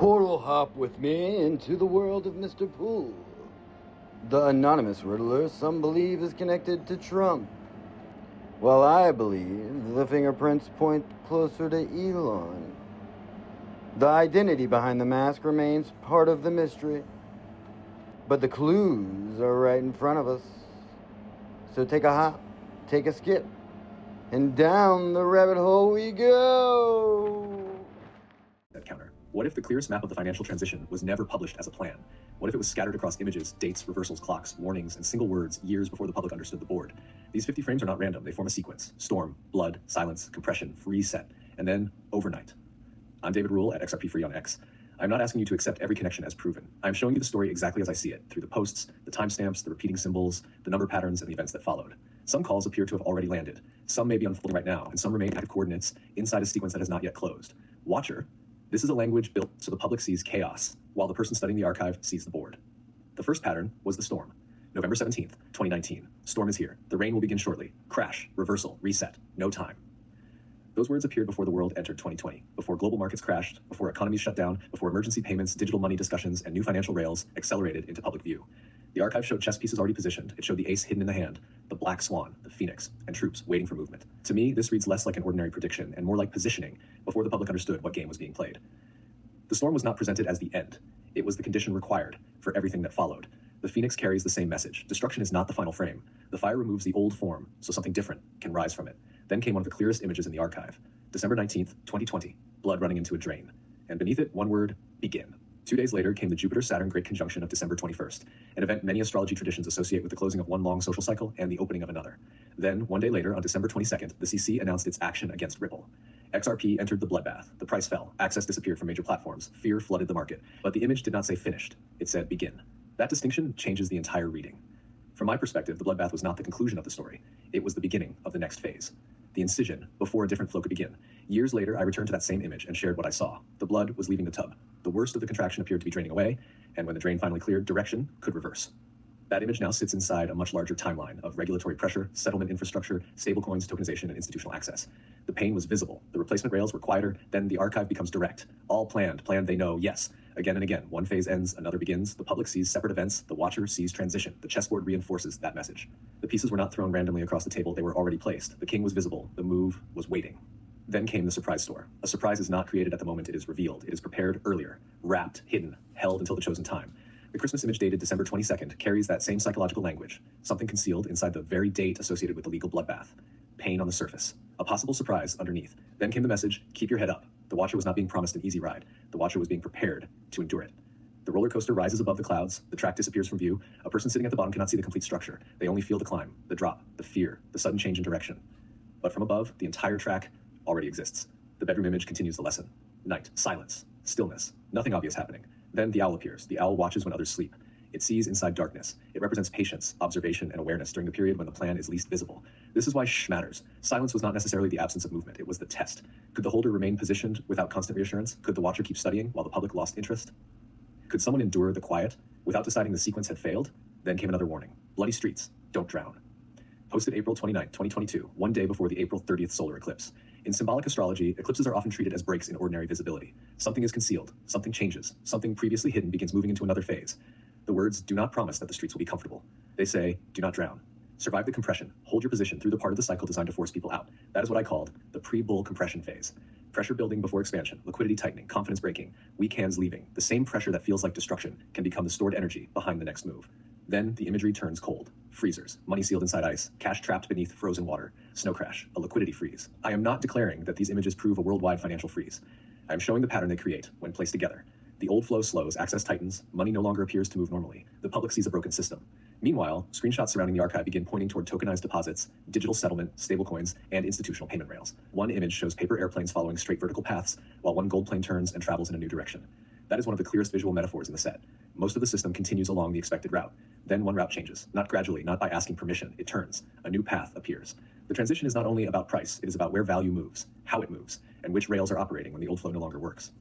Portal hop with me into the world of Mr. Poole. The anonymous riddler some believe is connected to Trump, while I believe the fingerprints point closer to Elon. The identity behind the mask remains part of the mystery, but the clues are right in front of us. So take a hop, take a skip, and down the rabbit hole we go! That counter. What if the clearest map of the financial transition was never published as a plan? What if it was scattered across images, dates, reversals, clocks, warnings, and single words years before the public understood the board? These 50 frames are not random. They form a sequence. Storm, blood, silence, compression, reset, and then overnight. I'm David Rule at XRP Free on X. I'm not asking you to accept every connection as proven. I'm showing you the story exactly as I see it, through the posts, the timestamps, the repeating symbols, the number patterns, and the events that followed. Some calls appear to have already landed. Some may be unfolding right now, and some remain active coordinates inside a sequence that has not yet closed. Watcher. This is a language built so the public sees chaos, while the person studying the archive sees the board. The first pattern was the storm. November 17th, 2019. Storm is here. The rain will begin shortly. Crash, reversal, reset. No time. Those words appeared before the world entered 2020, before global markets crashed, before economies shut down, before emergency payments, digital money discussions, and new financial rails accelerated into public view. The archive showed chess pieces already positioned. It showed the ace hidden in the hand, the black swan, the phoenix, and troops waiting for movement. To me, this reads less like an ordinary prediction and more like positioning before the public understood what game was being played. The storm was not presented as the end. It was the condition required for everything that followed. The phoenix carries the same message. Destruction is not the final frame. The fire removes the old form, so something different can rise from it. Then came one of the clearest images in the archive. December 19th, 2020, blood running into a drain. And beneath it, one word, begin. 2 days later came the Jupiter-Saturn Great Conjunction of December 21st, an event many astrology traditions associate with the closing of one long social cycle and the opening of another. Then, 1 day later, on December 22nd, the CC announced its action against Ripple. XRP entered the bloodbath. The price fell. Access disappeared from major platforms. Fear flooded the market. But the image did not say finished. It said begin. That distinction changes the entire reading. From my perspective, the bloodbath was not the conclusion of the story. It was the beginning of the next phase. The incision, before a different flow could begin. Years later, I returned to that same image and shared what I saw. The blood was leaving the tub. The worst of the contraction appeared to be draining away, and when the drain finally cleared, direction could reverse. That image now sits inside a much larger timeline of regulatory pressure, settlement infrastructure, stablecoins, tokenization, and institutional access. The pain was visible. The replacement rails were quieter. Then the archive becomes direct. All planned they know, yes. Again and again, one phase ends, another begins. The public sees separate events. The watcher sees transition. The chessboard reinforces that message. The pieces were not thrown randomly across the table. They were already placed. The king was visible. The move was waiting. Then came the surprise store. A surprise is not created at the moment it is revealed. It is prepared earlier, wrapped, hidden, held until the chosen time. The Christmas image dated December 22nd carries that same psychological language, something concealed inside the very date associated with the legal bloodbath. Pain on the surface, a possible surprise underneath. Then came the message, keep your head up. The watcher was not being promised an easy ride. The watcher was being prepared to endure it. The roller coaster rises above the clouds, the track disappears from view. A person sitting at the bottom cannot see the complete structure. They only feel the climb, the drop, the fear, the sudden change in direction. But from above, the entire track already exists. The bedroom image continues the lesson. Night, silence, stillness, nothing obvious happening. Then the owl appears. The owl watches when others sleep. It sees inside darkness. It represents patience, observation, and awareness during the period when the plan is least visible. This is why shh matters. Silence was not necessarily the absence of movement. It was the test. Could the holder remain positioned without constant reassurance? Could the watcher keep studying while the public lost interest? Could someone endure the quiet without deciding the sequence had failed? Then came another warning. Bloody streets. Don't drown. Posted April 29, 2022, 1 day before the April 30th solar eclipse. In symbolic astrology, eclipses are often treated as breaks in ordinary visibility. Something is concealed, something changes, something previously hidden begins moving into another phase. The words do not promise that the streets will be comfortable. They say, do not drown. Survive the compression. Hold your position through the part of the cycle designed to force people out. That is what I called the pre-bull compression phase. Pressure building before expansion, liquidity tightening, confidence breaking, weak hands leaving. The same pressure that feels like destruction can become the stored energy behind the next move. Then the imagery turns cold. Freezers, money sealed inside ice, cash trapped beneath frozen water, snow crash, a liquidity freeze. I am not declaring that these images prove a worldwide financial freeze. I am showing the pattern they create when placed together. The old flow slows, access tightens, money no longer appears to move normally. The public sees a broken system. Meanwhile, screenshots surrounding the archive begin pointing toward tokenized deposits, digital settlement, stablecoins, and institutional payment rails. One image shows paper airplanes following straight vertical paths, while one gold plane turns and travels in a new direction. That is one of the clearest visual metaphors in the set. Most of the system continues along the expected route. Then one route changes, not gradually, not by asking permission. It turns. A new path appears. The transition is not only about price, it is about where value moves, how it moves, and which rails are operating when the old flow no longer works.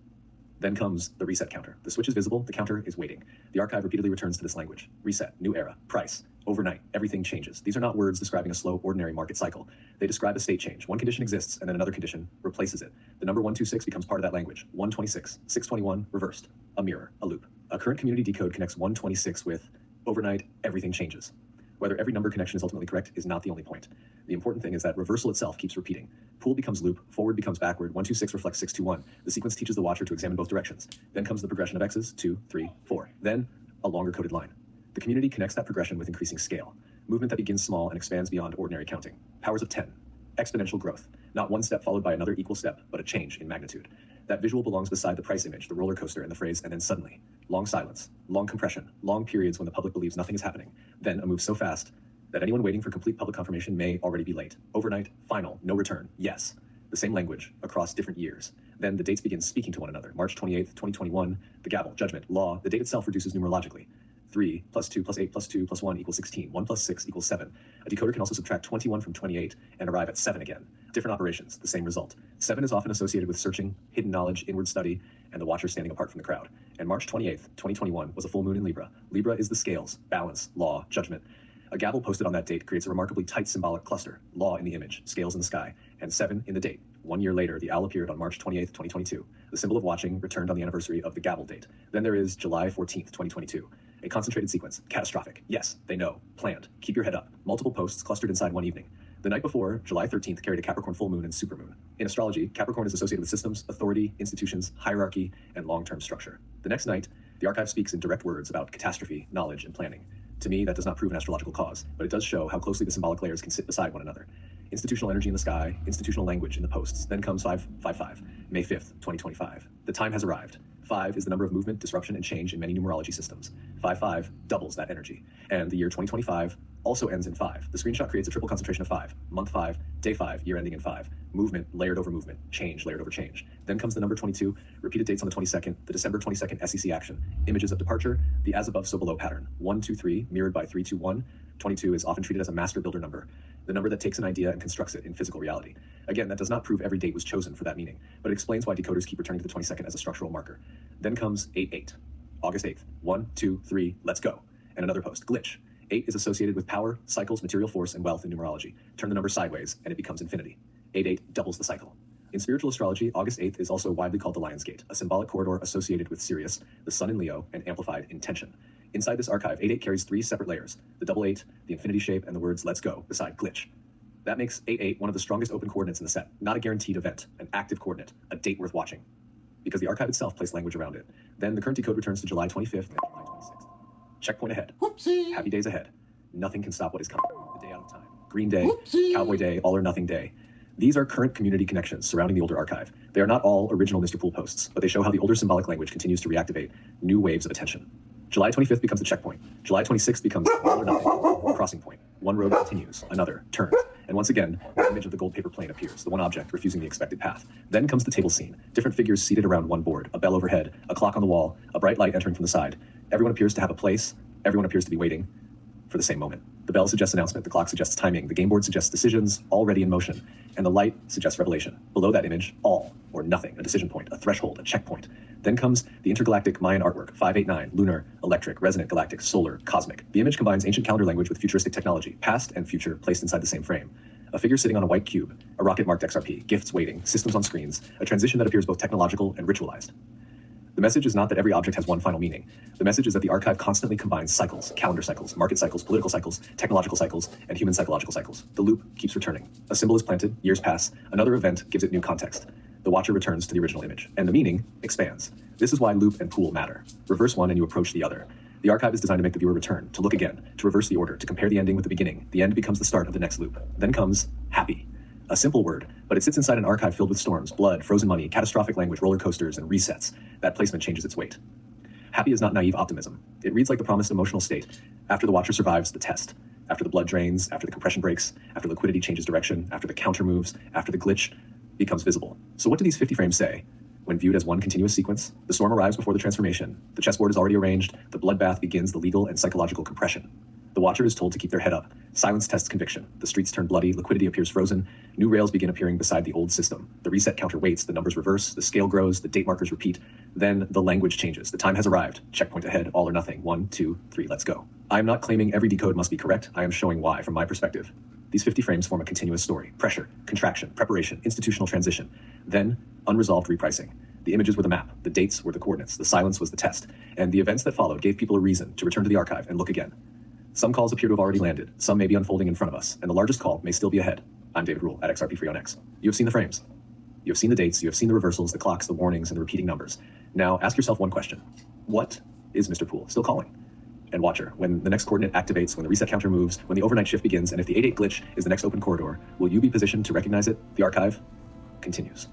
Then comes the reset counter. The switch is visible, the counter is waiting. The archive repeatedly returns to this language. Reset, new era, price, Overnight, everything changes. These are not words describing a slow, ordinary market cycle. They describe a state change. One condition exists, and then another condition replaces it. The number 126 becomes part of that language. 126, 621, reversed. A mirror, a loop. A current community decode connects 126 with overnight, everything changes. Whether every number connection is ultimately correct is not the only point. The important thing is that reversal itself keeps repeating. Pool becomes loop, forward becomes backward, 126 reflects 621. The sequence teaches the watcher to examine both directions. Then comes the progression of X's, 2, 3, 4. Then, a longer coded line. The community connects that progression with increasing scale. Movement that begins small and expands beyond ordinary counting. Powers of 10. Exponential growth. Not one step followed by another equal step, but a change in magnitude. That visual belongs beside the price image, the roller coaster, and the phrase, and then suddenly. Long silence, long compression, long periods when the public believes nothing is happening. Then a move so fast that anyone waiting for complete public confirmation may already be late. Overnight, final, no return, yes. The same language across different years. Then the dates begin speaking to one another. March 28th, 2021, the gavel, judgment, law. The date itself reduces numerologically. 3 plus 2 plus 8 plus 2 plus 1 equals 16. 1 plus 6 equals 7. A decoder can also subtract 21 from 28 and arrive at 7 again. Different operations, the same result. 7 is often associated with searching, hidden knowledge, inward study, and the watcher standing apart from the crowd. And March 28th, 2021 was a full moon in Libra. Libra is the scales, balance, law, judgment. A gavel posted on that date creates a remarkably tight symbolic cluster. Law in the image, scales in the sky, and 7 in the date. 1 year later, the owl appeared on March 28th, 2022. The symbol of watching returned on the anniversary of the gavel date. Then there is July 14th, 2022. A concentrated sequence. Catastrophic. Yes, they know. Planned. Keep your head up. Multiple posts clustered inside one evening. The night before, July 13th, carried a Capricorn full moon and supermoon. In astrology, Capricorn is associated with systems, authority, institutions, hierarchy, and long-term structure. The next night, the archive speaks in direct words about catastrophe, knowledge, and planning. To me, that does not prove an astrological cause, but it does show how closely the symbolic layers can sit beside one another. Institutional energy in the sky, institutional language in the posts. Then comes 555, May 5th, 2025. The time has arrived. 5 is the number of movement, disruption, and change in many numerology systems. 5 doubles that energy. And the year 2025 also ends in 5. The screenshot creates a triple concentration of 5. Month 5, day 5, year ending in 5. Movement layered over movement, change layered over change. Then comes the number 22, repeated dates on the 22nd, the December 22nd SEC action, images of departure, the as above so below pattern. 1, 2, 3, mirrored by 3, 2, 1. 22 is often treated as a master builder number, the number that takes an idea and constructs it in physical reality. Again, that does not prove every date was chosen for that meaning, but it explains why decoders keep returning to the 22nd as a structural marker. Then comes 8-8, August 8th, 1, 2, 3, let's go. And another post, glitch. 8 is associated with power, cycles, material force, and wealth in numerology. Turn the number sideways, and it becomes infinity. 8-8 doubles the cycle. In spiritual astrology, August 8th is also widely called the Lion's Gate, a symbolic corridor associated with Sirius, the sun in Leo, and amplified intention. Inside this archive, 8-8 carries 3 separate layers, the double 8, the infinity shape, and the words let's go beside glitch. That makes 8-8 one of the strongest open coordinates in the set, not a guaranteed event, an active coordinate, a date worth watching, because the archive itself placed language around it. Then the current decode returns to July 25th and July 26th. Checkpoint ahead. Whoopsie! Happy days ahead. Nothing can stop what is coming. The day out of time. Green Day, Whoopsie! Cowboy Day, All or Nothing Day. These are current community connections surrounding the older archive. They are not all original Mr. Pool posts, but they show how the older symbolic language continues to reactivate new waves of attention. July 25th becomes the checkpoint. July 26th becomes all or nothing, crossing point. One road continues, another turns. And once again, the image of the gold paper plane appears, the one object refusing the expected path. Then comes the table scene. Different figures seated around one board, a bell overhead, a clock on the wall, a bright light entering from the side. Everyone appears to have a place. Everyone appears to be waiting for the same moment. The bell suggests announcement, the clock suggests timing, the game board suggests decisions, already in motion, and the light suggests revelation. Below that image, all or nothing, a decision point, a threshold, a checkpoint. Then comes the intergalactic Mayan artwork, 589, lunar, electric, resonant, galactic, solar, cosmic. The image combines ancient calendar language with futuristic technology, past and future placed inside the same frame. A figure sitting on a white cube, a rocket marked XRP, gifts waiting, systems on screens, a transition that appears both technological and ritualized. The message is not that every object has one final meaning. The message is that the archive constantly combines cycles, calendar cycles, market cycles, political cycles, technological cycles, and human psychological cycles. The loop keeps returning. A symbol is planted, years pass, another event gives it new context. The watcher returns to the original image, and the meaning expands. This is why loop and pool matter. Reverse one and you approach the other. The archive is designed to make the viewer return, to look again, to reverse the order, to compare the ending with the beginning. The end becomes the start of the next loop. Then comes happy. A simple word, but it sits inside an archive filled with storms, blood, frozen money, catastrophic language, roller coasters, and resets. That placement changes its weight. Happy is not naive optimism. It reads like the promised emotional state after the watcher survives the test, after the blood drains, after the compression breaks, after liquidity changes direction, after the counter moves, after the glitch becomes visible. So what do these 50 frames say? When viewed as one continuous sequence, the storm arrives before the transformation, the chessboard is already arranged, the bloodbath begins the legal and psychological compression. The watcher is told to keep their head up. Silence tests conviction. The streets turn bloody, liquidity appears frozen, new rails begin appearing beside the old system. The reset counter waits, the numbers reverse, the scale grows, the date markers repeat. Then the language changes. The time has arrived. Checkpoint ahead, all or nothing. 1, 2, 3, let's go. I am not claiming every decode must be correct. I am showing why, from my perspective. These 50 frames form a continuous story. Pressure, contraction, preparation, institutional transition. Then, unresolved repricing. The images were the map. The dates were the coordinates. The silence was the test. And the events that followed gave people a reason to return to the archive and look again. Some calls appear to have already landed. Some may be unfolding in front of us. And the largest call may still be ahead. I'm David Rule at XRP Free on X. You have seen the frames. You have seen the dates. You have seen the reversals, the clocks, the warnings, and the repeating numbers. Now, ask yourself one question. What is Mr. Poole still calling? And watch her. When the next coordinate activates, when the reset counter moves, when the overnight shift begins, and if the 8-8 glitch is the next open corridor, will you be positioned to recognize it? The archive continues.